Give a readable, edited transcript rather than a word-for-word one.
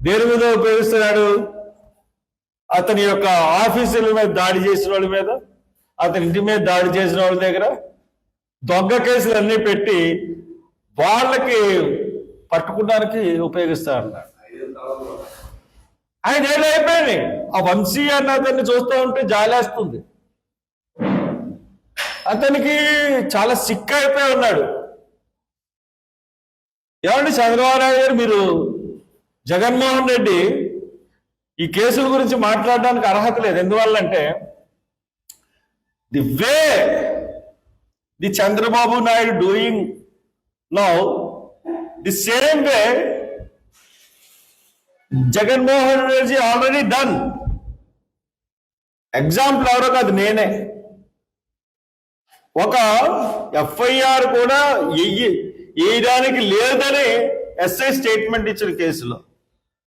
దేని మీద ఉపయోగిస్తున్నాడు? అతని యొక్క ఆఫీసుల మీద దాడి చేసిన వాళ్ళ మీద, అతని ఇంటి మీద దాడి చేసిన వాళ్ళ దగ్గర దొంగ కేసులు అన్నీ పెట్టి వాళ్ళకి పట్టుకోవడానికి ఉపయోగిస్తారు. ఆయన ఏమైపోయింది. ఆ వంశీ అన్న అతన్ని చూస్తూ ఉంటే జాలేస్తుంది. అతనికి చాలా సిక్ అయిపోయి ఉన్నాడు. ఏమండి చంద్రబాబు నాయుడు గారు, మీరు జగన్మోహన్ రెడ్డి ఈ కేసుల గురించి మాట్లాడడానికి అర్హత లేదు. ఎందువల్లంటే the way the Chandrababu Naidu doing now, the same way Jaganmohan Reddy already done. Example ఎవరో కాదు, నేనే. ఒక ఎఫ్ఐఆర్ కూడా వేయడానికి లేదని ఎస్ఐ స్టేట్మెంట్ ఇచ్చిన కేసులో